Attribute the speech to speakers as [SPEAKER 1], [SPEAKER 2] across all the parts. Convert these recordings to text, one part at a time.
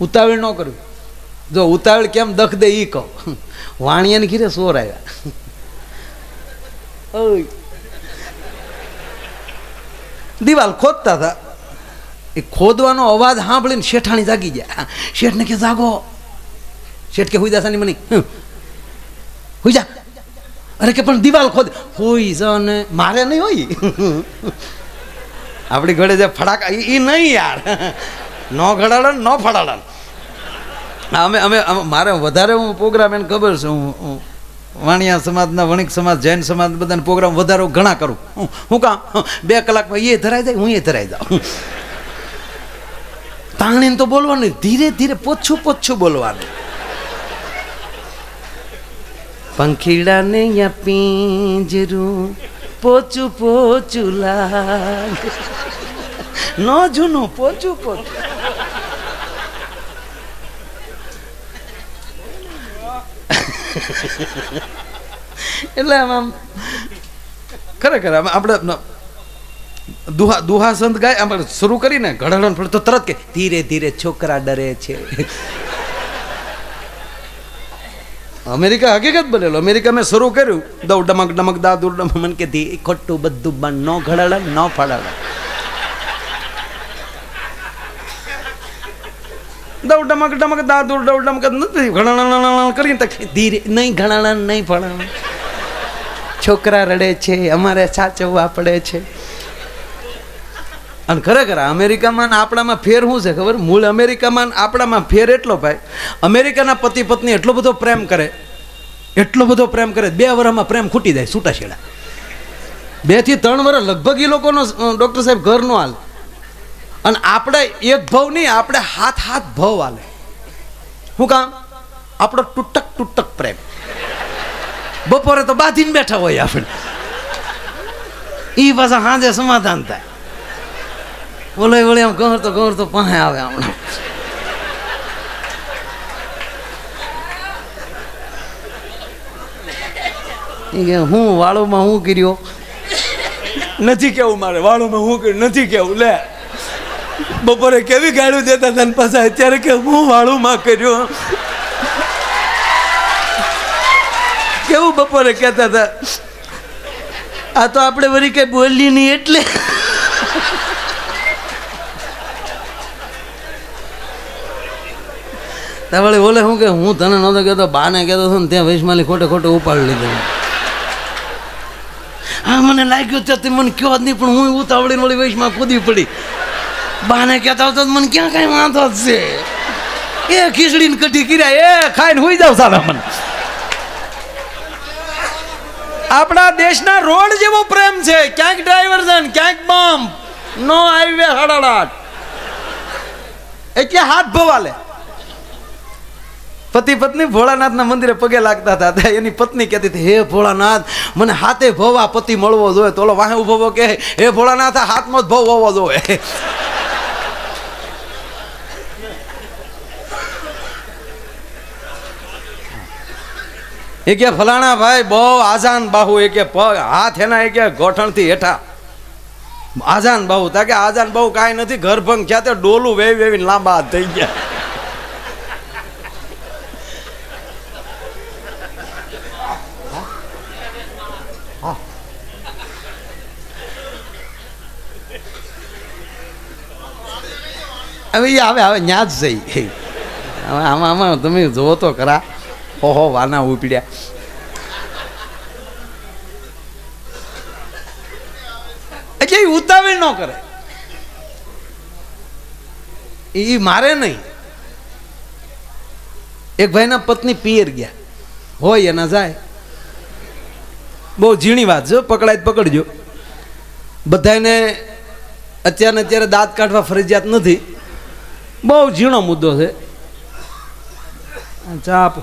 [SPEAKER 1] ઉતાવળ ન કરવી. જો ઉતાવળ કેમ દખ દે એ કહો. વાણિયાને ઘીરે સોર આવ્યા. દિવાલ ખોદતા હતા. એ ખોદવાનો અવાજ સાંભળીને શેઠાણી જાગી ગયા. શેઠને કે જાગો. શેઠ કે હુઈ જા સાની મની, હુઈ જા. અરે કે પણ દિવાલ ખોદ. હુઈ જા ને મારે નહીં હોય. આપણી ઘરે જે ફડાકા એ નહીં યાર. ન ઘડાડે ન ફડાડે. અમે મારે વધારે હું પ્રોગ્રામ એને ખબર છે. હું વાણિયા સમાજના, વણિક સમાજ, જૈન સમાજ બધાના પ્રોગ્રામ વધારે ઘણા કરું. હું કામ 2 કલાકમાં એ ધરાઈ જાય, હું એ ધરાઈ જાઉં. તાણીને તો બોલવાનું, ધીરે ધીરે પોછું બોલવાનું. પંખીડાને યા પિંજરું પોચું લાગે, નો જૂનું પોચું. એટલે આમ ખરેખર આપણે દુહા સંત ગાય આપણે શરૂ કરીને ઘડાડવાનું પડે તો તરત કે ધીરે ધીરે છોકરા ડરે છે. અમેરિકા હકીકત બનેલો. અમેરિકા મેં શરૂ કર્યું દઉ ડમક ડમક દાદુ ડમક, મને કે ખોટું બધું બંધ, ન ઘડાડે ન ફાડાડે. દઉ ડમક ડમક દાદુ ડવ ડમક નથી ઘણા કરીને ધીરે નહીં ઘણા નહીં ફળા. છોકરા રડે છે, અમારે સાચવવા પડે છે. અને ખરેખર અમેરિકામાં આપણામાં ફેર શું છે ખબર? મૂળ અમેરિકામાં આપણામાં ફેર એટલો ભાઈ, અમેરિકાના પતિ પત્ની એટલો બધો પ્રેમ કરે, 2 વર્ષમાં પ્રેમ ખૂટી જાય છૂટાછેડા. 2 થી 3 વર્ષ લગભગ એ લોકોનો ડૉક્ટર સાહેબ ઘર નો હાલ. અને આપણે એક ભાવ નહીં, આપણે હાથ ભાવ હાલે. શું કામ? આપણો તૂટક પ્રેમ. બપોરે તો બાંધીને બેઠા હોય આપણે, એ પાછા સાંજે સમાધાન થાય. વળી આમ ગોર તો પાસે આવે હમણાં. હું વાળોમાં હું કર્યો નથી કેવું, મારે વાળોમાં હું કર્યું નથી કેવું. લે બપોરે કેવી ગાળું દેતા હતા પાછા અત્યારે કે હું વાળુમાં કર્યો. કેવું બપોરે કહેતા હતા, આ તો આપણે વળી કઈ બોલી નહીં એટલે. વળી બોલે શું કે હું તને નહોતો કહેતો, બાને કહેતો હતો ને ત્યાં વૈશમાલી ખોટે ઉપાડી લીધો. હા મને લાગ્યું છે મને કયો જ નહીં, પણ હું ઉતાવળીને વળી વૈશમાં કૂદી પડી. બાને કહેતા હતો મને ક્યાં કઈ વાંધો જ છે. એ ખીચડીને કઢી કર્યા, એ ખાઈને હોઈ જાવ સારા. મને આપણા દેશના રોડ જેવો પ્રેમ છે. ક્યાંક ડાયવર્ઝન, ક્યાંક બમ્પ, નો હાઈવે હડાડાટ. એટલે હાથ ભવાલે. પતિ પત્ની ભોળાનાથના મંદિરે પગે લાગતા હતા. એની પત્ની કહેતી હતી, હે ભોળાનાથ મને હાથે ભવા પતિ મળવો જોઈએ. તો ઓલો વાહે ઉભો કે હે ભોળાનાથ હાથમાં જ ભવ હોવો જોઈએ. એ કે ફલાણા ભાઈ બહુ આજાન બાહુ, એ કે પગ હાથ એના, એ કે ગોઠણથી હેઠા આજાન બાહુ. તા કે આજાન બાહુ કાંઈ નથી, ઘર ભંગ થયા તે ડોલું વેવીને લાંબા થઈ ગયા. હવે ન્યા જ જઈ. આમાં તમે જોવો તો ખરા. ઓહો વાના ઉપડ્યા. એટલે ઉતાવળ ન કરે. એ મારે નહીં. એક ભાઈના પત્ની પિયર ગયા હોય એના જાય. બહુ ઝીણી વાત છે, પકડાય પકડજો. બધાને અત્યારે દાંત કાઢવા ફરજિયાત નથી. બહુ ઝીણો મુદ્દો છે. ચા આપો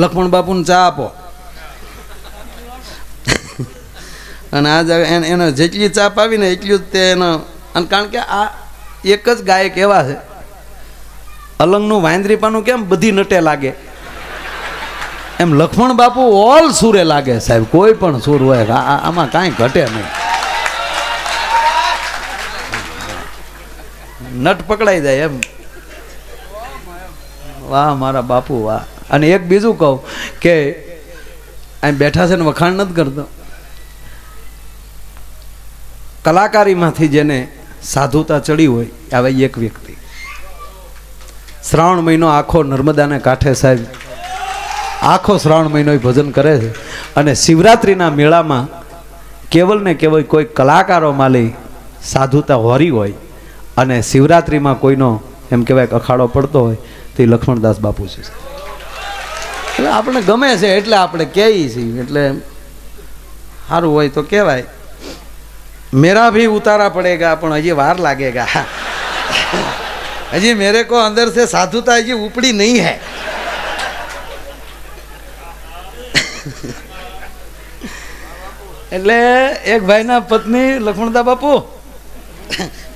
[SPEAKER 1] લક્ષ્મણ બાપુને, ચા આપો. અને આ એને જેટલી ચા પાવી ને એટલી જ તે એનો. અને કારણ કે આ એક જ ગાયક એવા છે, અલંગનું વાંદરીપાનું કેમ બધી નટે લાગે, એમ લક્ષ્મણ બાપુ ઓલ સુરે લાગે સાહેબ. કોઈ પણ સુર હોય આમાં કાંઈ ઘટે નહીં. નટ પકડાઈ જાય એમ. વાહ મારા બાપુ વાહ. અને એક બીજું કહું કે અહીં બેઠા છે ને વખાણ નથી કરતો, કલાકારીમાંથી જેને સાધુતા ચડી હોય આવે એક વ્યક્તિ. શ્રાવણ મહિનો આખો નર્મદાને કાંઠે સાહેબ આખો શ્રાવણ મહિનો ભજન કરે છે. અને શિવરાત્રિના મેળામાં કેવલ ને કેવલ કોઈ કલાકારો માલી સાધુતા હોરી હોય અને શિવરાત્રિમાં કોઈનો એમ કહેવાય કે અખાડો પડતો હોય તો એ લક્ષ્મણદાસ બાપુ છે. એટલે આપણે ગમે છે એટલે આપણે કહીએ છીએ, એટલે સારું હોય તો કહેવાય. मेरा भी उतारा पड़ेगा पण हजी वार लागेगा. हजी मेरे को अंदर से साधुता हजी उपड़ी नहीं है. એટલે એક ભાઈના પત્ની લક્ષ્મણદા બાપુ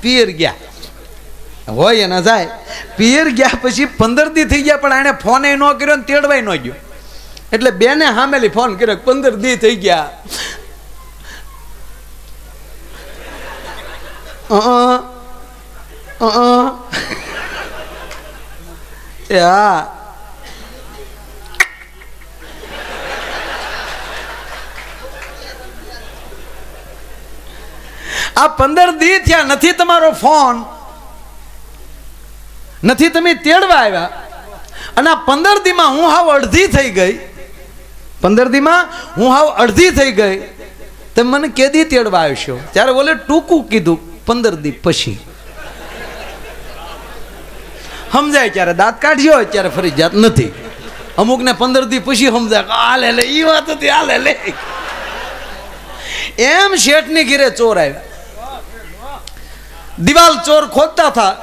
[SPEAKER 1] પિયર ગયા હોય એના જાય. પિયર ગયા પછી 15 દી થઈ ગયા પણ એને ફોન ન કર્યો ને તેડવાય ન ગયો. એટલે બેને સામેલી ફોન કર્યો 15 દી થઈ ગયા. હા આ 15 દી થયા નથી તમારો ફોન, નથી તમે તેડવા આવ્યા. અને આ 15 દીમાં હું હાવ અડધી થઈ ગઈ. 15 દીમાં હું હાવ અડધી થઈ ગઈ. તમે મને કેદી તેડવા આવશો? ત્યારે બોલે ટૂંકું કીધું 15 દી પછી. સમજાય ત્યારે દાંત કાઢ્યો, ત્યારે ફરજિયાત નથી. અમુકને 15 દી પછી સમજાય હાલે લે ઈ વાત હતી હાલે લે. એમ શેઠની ઘીરે ચોર આવ્યા. દિવાલ ચોર ખોદતા હતા.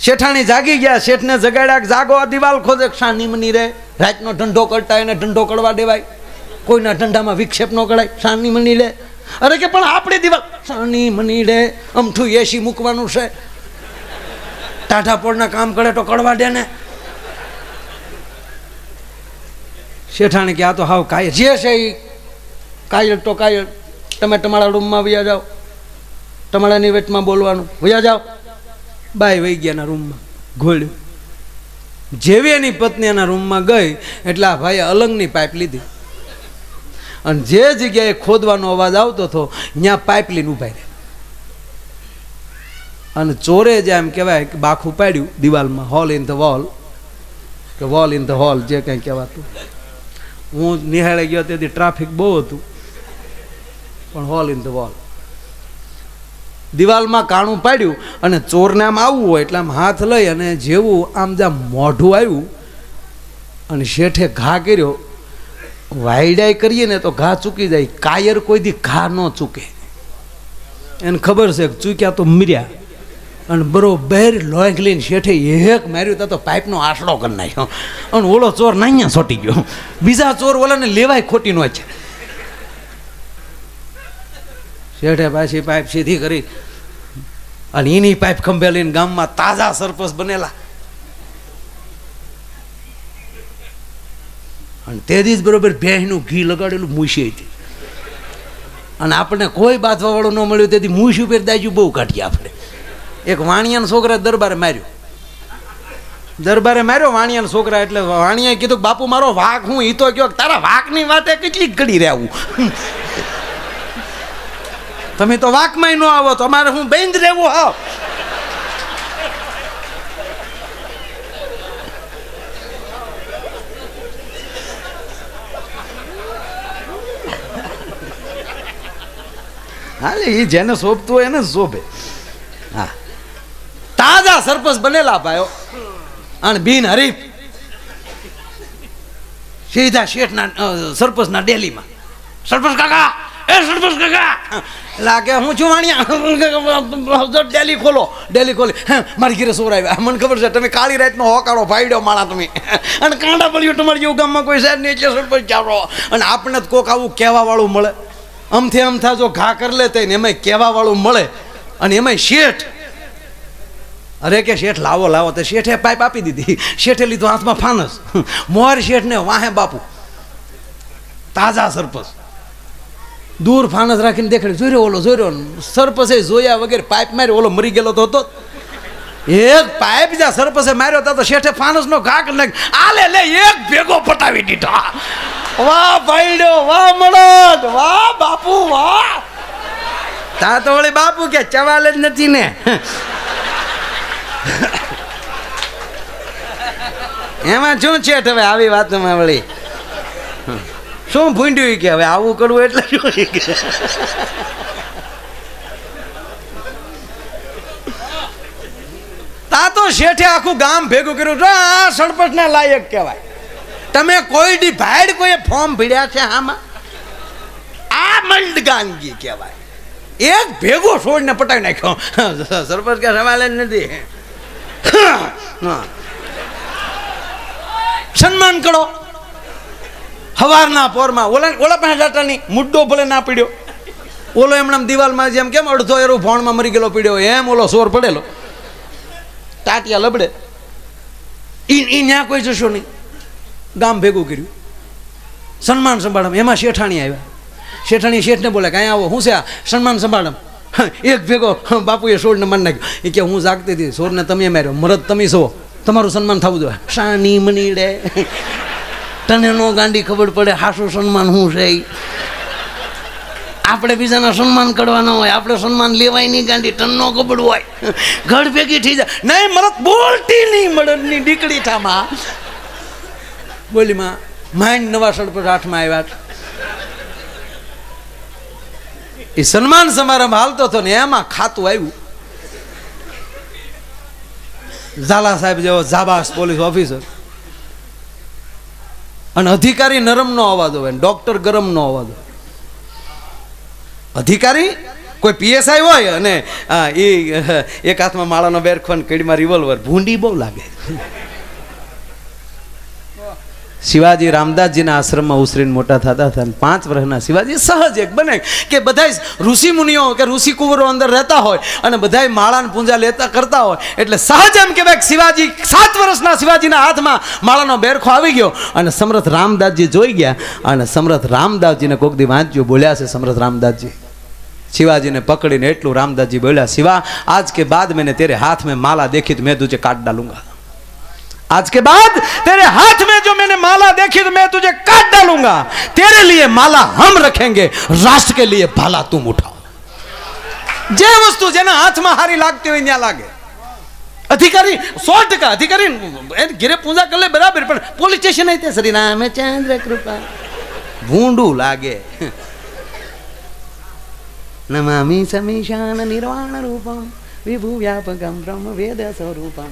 [SPEAKER 1] શેઠાણી જાગી ગયા. શેઠને જગાડ્યા જાગો આ દિવાલ ખોદે. શાની મની રે રાતનો ઢંઢો કરતા એને ઢંઢો કરવા દેવાય? કોઈના ઢંઢામાં વિક્ષેપ ન કરાય. શાની મની લે. અરે કે પણ આપણે દિવાલ શાની મની લે. અમઠું એસી મૂકવાનું છે. ટાઢા પોળના કામ કરે તો કડવા દે ને. શેઠાણી કે આ તો હાવ કાયર જે છે એ કાયર તો કાયર. તમે તમારા રૂમમાં વયા જાઓ. તમારાની વેટમાં બોલવાનું. વયા જાઓ. બાય વહી ગયા એના રૂમમાં ઘોડ્યું. જેવી એની પત્ની એના રૂમમાં ગઈ એટલે આ ભાઈએ અલંગની પાઇપ લીધી અને જે જગ્યાએ ખોદવાનો અવાજ આવતો હતો ત્યાં પાઇપ લઈને ઉભા રહે. અને ચોરે જે એમ કહેવાય કે બાખું પાડ્યું દિવાલમાં, હોલ ઇન ધ વોલ કે વોલ ઇન ધ હોલ જે કંઈ કહેવાતું. હું નિહાળે ગયો તેથી ટ્રાફિક બહુ હતું પણ હોલ ઇન ધ વોલ દિવાલમાં કાણું પાડ્યું. અને ચોરને આમ આવવું હોય એટલે આમ હાથ લઈ અને જેવું આમ જ્યાં મોઢું આવ્યું અને શેઠે ઘા કર્યો. વાયડાઈ કરીએ ને તો ઘા ચૂકી જાય. કાયર કોઈ દી ઘા ન ચૂકે. એને ખબર છે કે ચૂક્યા તો મર્યા. અને બરોબર લોંગ લઈને શેઠે એક માર્યું તો પાઇપનો આસડો કરી નાખ્યો. અને ઓલો ચોર નાઅહીંયા છોટી ગયો. બીજા ચોર ઓલાને લેવાય ખોટી નો છે. શેઠે પાછી પાઇપ સીધી કરી અને એની પાઇપ ખંભે લઈને ગામમાં તાજા સરપંચ બનેલા. અને તેથી જ બરોબર ભેંસનું ઘી લગાડેલું મૂછી હતી. અને આપણને કોઈ બાંધવા વાળું ન મળ્યું તેથી મૂછ ઉપર દાજુ બહુ કાઢીએ આપણે. એક વાણિયાના છોકરા દરબારે માર્યો. વાણિયાના છોકરા. એટલે વાણિયાએ કીધું બાપુ મારો વાઘ હું ઈ તો કયો તારા વાઘની વાતે કેટલી ઘડી રહેવું. તમે તો વાકમાં ન આવો તો અમારે હું બેંધ રહેવું. હા હાલે એ જેને શોભતું હોય એને શોભે. હા તાજા સરપંચ બનેલા ભાઈઓ અને બિન હરીફ સીધા શેઠના સરપંચના ડેલીમાં. સરપંચ કાકા એ સરપંચ કાકા લાગે હું છું વાણિયા ડેલી ખોલો. ડેલી ખોલી મારી ઘરે સોર આવ્યા. મને ખબર છે તમે કાળી રાતનો હોકાળો ભાઈડ્યો માળા તમે અને કાંડા પડ્યું તમારી જેવું ગામમાં કોઈ સાહેબ નહીં એટલે સરપંચ ચાલો. અને આપણે જ કોક આવું કહેવા વાળું મળે. અમથી અમથા જો ઘા કરી લે ને એમાંય કહેવા વાળું મળે. અને એમાંય શેઠ અરે કે શેઠ લાવો લાવો તો શેઠે પાઇપ આપી દીધી. શેઠે લીધું હાથમાં ફાનસ. મોર શેઠને વાહે બાપુ તાજા સરપંચ દૂર ફાનસ રાખીને દેખાડ્યું જોઈ રહ્યો ઓલો જોઈ રહ્યો. સરપંચે જોયા વગેરે પાઇપ માર્યો. ઓલો મરી ગયેલો તો હતો એક પાઇપ જ્યાં સરપસે માર્યો તા તો શેઠે ફાનસનો ઘા કરી નાખ આલે લે એક ભેગો પટાવી દીધો. વાહ ભાઈડો, વાહ મળદ, વાહ બાપુ, વાહ. તા તો વળી બાપુ કે ચવાલ જ નથી ને. એમાં શું છે હવે આવી વાતમાં વળી શું ભૂંડ્યું કે હવે આવું કરવું એટલે શું કે તા તો શેઠે આખું ગામ ભેગું કર્યું જો આ સરપંચના લાયક કહેવાય. તમે કોઈ દી ભાઈડ કોઈ ફોર્મ ભીડ્યા છે આમાં? આ મંડગાનગી કહેવાય. એક ભેગો છોડને પટાવી નાખ્યો. સરપંચ કે સવાલ જ નથી. સન્માન કરો હવારના પોરમાં. ઓલા પાસે જાટાની મુદ્દો ભલે ના પીડ્યો. ઓલો એમણે દિવાલમાં જેમ કેમ અડધો એરો ભોણમાં મરી ગયેલો પીડ્યો એમ ઓલો સોર પડેલો ટાટિયા લબડે. ઈ ન્યા કોઈ જશો નહીં. ગામ ભેગું કર્યું, સન્માન સંભાળમ. એમાં શેઠાણી આવ્યા. શેઠાણી શેઠને બોલે કે અહીંયા આવો. હું છે આ સન્માન સંભાળમ. એક ભેગો બાપુએ સોરને મારી નાખ્યો. એ કે હું જાગતી હતી, સોરને તમે માર્યો, મરદ તમે છો, તમારું સન્માન થવું જોઈએ. શાની મનીડે તને નો ગાંડી ખબર પડે હાસું સન્માન શું છે. આપણે બીજાના સન્માન કરવાના હોય, આપણે સન્માન લેવાય નહીં ગાંડી, તન નો ખબર હોય. ઘર ભેગી થઈ જાય. નહીં મરદ બોલતી નહીં, મરદની દીકરી થામાં બોલીમાં માઇન્ડ નવા સડપટ હાથમાં આવ્યા. એ સન્માન સમારંભ હાલતો હતો ને એમાં ખાતું આવ્યું. ઝાલા સાહેબ જેવો જાબાસ પોલીસ ઓફિસર અને અધિકારી નરમનો અવાજ હોય, ડોક્ટર ગરમનો અવાજ હોય. અધિકારી કોઈ પીએસઆઈ હોય અને એ એક હાથમાં માળાનો બેરખો ને કડીમાં રિવોલ્વર. ભૂંડી બહુ લાગે. શિવાજી રામદાસજીના આશ્રમમાં ઉછરીને મોટા થતા હતા. 5 વર્ષના શિવાજી સહજ એક બને કે બધા ઋષિ મુનિઓ કે ઋષિ કુંવરો અંદર રહેતા હોય અને બધા માળાને પૂંજા લેતા કરતા હોય એટલે સહજ એમ કહેવાય કે શિવાજી 7 વર્ષના શિવાજીના હાથમાં માળાનો બેરખો આવી ગયો અને સમર્થ રામદાસજી જોઈ ગયા અને સમર્થ રામદાસજીને કોક દી વાંચ્યું બોલ્યા છે. સમર્થ રામદાસજી शिवाजी ने पकड़ीने एटलू रामदास जी बोला, शिवा आज के बाद मैंने तेरे हाथ में माला देखी तो मैं तुझे काट डालूंगा. आज के बाद तेरे हाथ में जो मैंने माला देखी तो मैं तुझे काट डालूंगा. तेरे लिए माला हम रखेंगे, राष्ट्र के लिए भाला तुम उठाओ. जे वस्तु जेना हाथ में हारी लागती हो न्या लागे. अधिकारी 100% अधिकारी घिरे पूजा कर ले बराबर, पर पोलीस स्टेशन आई श्री रामचंद्र कृपा भूंडू लागे. नमामि समीशान निर्वाण रूपम विभु व्यापकम ब्रह्म वेद स्वरूपम.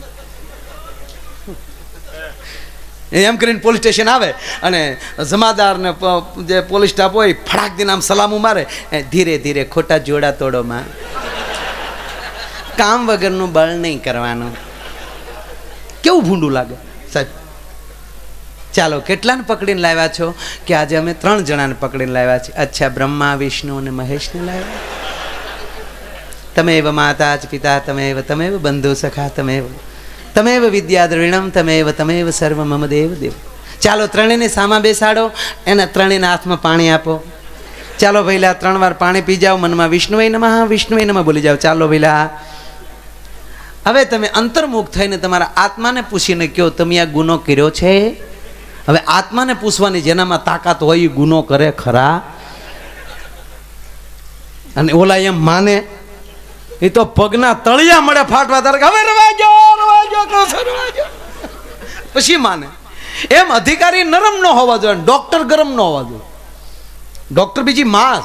[SPEAKER 1] एम કરીને પોલીસ સ્ટેશન આવે અને જમાદાર ને જે પોલીસ સ્ટાફ હોય ફડાક દીને આમ સલામું મારે. ધીરે ધીરે ખોટા જોડા તોડોમાં કામ વગરનું બળ નહીં કરવાનું. કેવું ભૂંડું લાગે સાહેબ. ચાલો કેટલાને પકડીને લાવ્યા છો? કે આજે અમે 3 જણાને પકડીને લાવ્યા છે. અચ્છા, બ્રહ્મા વિષ્ણુ અને મહેશને લાવ્યા. તમેવ માતા જ પિતા તમેવ બંધુ સખા તમેવ વિદ્યા દ્રવિણમ તમેવ સર્વ મમ દેવ દેવ. ચાલો ત્રણેયને સામા બેસાડો, એના ત્રણેયના હાથમાં પાણી આપો. ચાલો ભઈલા 3 વાર પાણી પી જાઓ. મનમાં વિષ્ણુએ નમઃ બોલી જાઓ. ચાલો ભઈલા. હવે તમે અંતર્મુખ થઈને તમારા આત્માને પૂછીને કહો, તમે આ ગુનો કર્યો છે? હવે આત્માને પૂછવાની જેનામાં તાકાત હોય એ ગુનો કરે ખરા? અને ઓલા એમ માને એ તો પગના તળિયા મળે ફાટવા તારે હવે રવાજો પછી માને. એમ અધિકારી નરમ ન હોવા જોઈએ, ડોક્ટર ગરમ ન હોવા જોઈએ. ડોક્ટર બીજી માં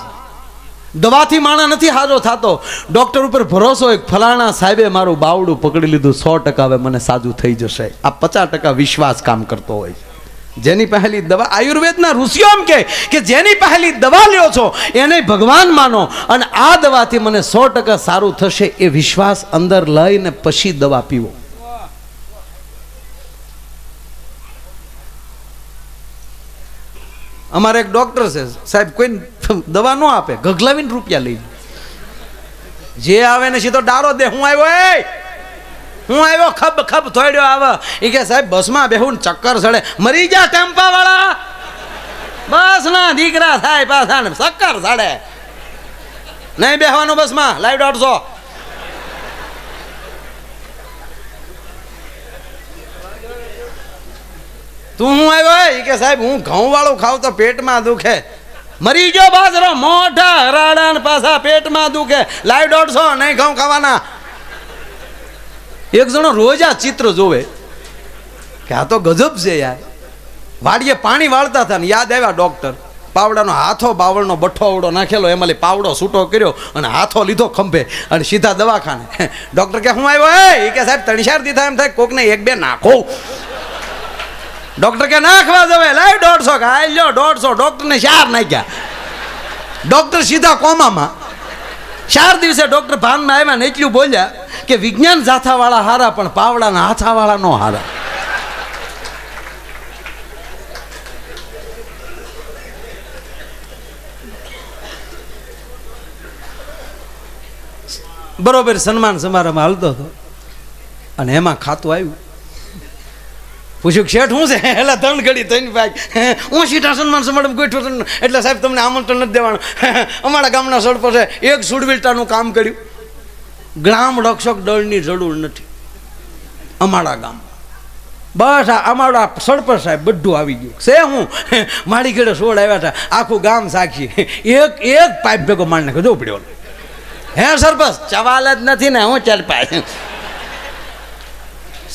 [SPEAKER 1] દવાથી માણા નથી હાજો થતો. ડોક્ટર ઉપર ભરોસો હોય, ફલાણા સાહેબે મારું બાવડું પકડી લીધું, 100% હવે મને સાજું થઈ જશે. આ 50% વિશ્વાસ કામ કરતો હોય. જેની પહેલી દવા, આયુર્વેદના ઋષિઓ એમ કે જેની પહેલી દવા લ્યો છો એને ભગવાન માનો અને આ દવાથી મને 100% સારું થશે એ વિશ્વાસ અંદર લઈને પછી દવા પીવો. અમારે એક ડોક્ટર છે સાહેબ, કોઈ દવા ન આપે, ગગલાવીને રૂપિયા લઈ જે આવે ને સીધો ડારો દે. હું આવ્યો ખબ થોડ્યો આવે. એ કે સાહેબ બસમાં બેહું ચક્કર ચડે, મરી જા ટેમ્પા વાળા. બસ ના દીકરા થાય પાછા ને ચક્કર ચડે, નહીં બેહવાનું બસમાં. લાઈવ 150. તું હું આવ્યો એ કે સાહેબ હું ઘઉં વાળું ખાવ તો પેટમાં દુખે. મરી ગયો બાજરો મોઢા હરાડા ને પાછા પેટમાં દુખે. લાઈ 150 નહીં ઘઉં ખાવાના. એક જણો રોજ આ ચિત્ર જોવે કે આ તો ગજબ છે યાર. વાડીએ પાણી વાળતા હતા ને યાદ આવ્યા ડોક્ટર. પાવડાનો હાથો બાવળનો બઠ્ઠો અવડો નાખેલો, એમાં પાવડો છૂટો કર્યો અને હાથો લીધો ખંભે અને સીધા દવાખાને. ડોક્ટર કે હું આવ્યો એ કે સાહેબ 3-4 દીધા એમ થાય કોકને 1-2 નાખો. ડોક્ટર કે નાખવા જવે લાઈ 150 કે હાલ લ્યો 150. ડોક્ટરને 4 નાખ્યા. ડોક્ટર સીધા કોમામાં. 4 દિવસે ડોક્ટર ભાનમાં આવ્યા ને એટલું બોલ્યા કે વિજ્ઞાન જાથાવાળા હારા પણ પાવડાના હાથાવાળા નો હારા. બરોબર સન્માન સમારંભ હાલતો હતો અને એમાં ખાતું આવ્યું. પૂછ્યું શેઠ શું છે? એટલે 3 ઘડી 3 ભાઈ હું સીધા સન્માન સમારંભ ગોઠવ્યો એટલે સાહેબ તમને આમંત્રણ નથી દેવાનું. અમારા ગામના સરપંચે એક સુડવિલટાનું કામ કર્યું. ગ્રામ રક્ષક દળની જરૂર નથી અમારા ગામ. બસ અમારા સરપંચ સાહેબ બધું આવી ગયું છે. હું મારી ઘરે 16 આવ્યા હતા, આખું ગામ સાક્ષી. એક પાઇપ ભેગો મારી નાખ્યો જો પડ્યો. હે સરપંચ ચવાલ જ નથી ને હું ચાલ પાય.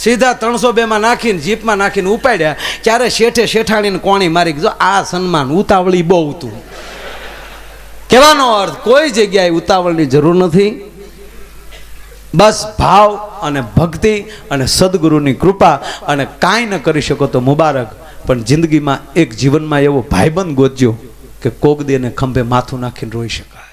[SPEAKER 1] સીધા 302 માં નાખીને જીપમાં નાખીને ઉપાડ્યા. ત્યારે શેઠે શેઠાણીને કોણી મારી કીધું આ સન્માન ઉતાવળી બહુ હતું. કહેવાનો અર્થ કોઈ જગ્યાએ ઉતાવળની જરૂર નથી. બસ ભાવ અને ભક્તિ અને સદગુરુની કૃપા અને કાંઈ ન કરી શકો તો મુબારક. પણ જિંદગીમાં એક જીવનમાં એવો ભાઈબંધ ગોતજો કે કોક દેને ખંભે માથું નાખીને રોઈ શકાય.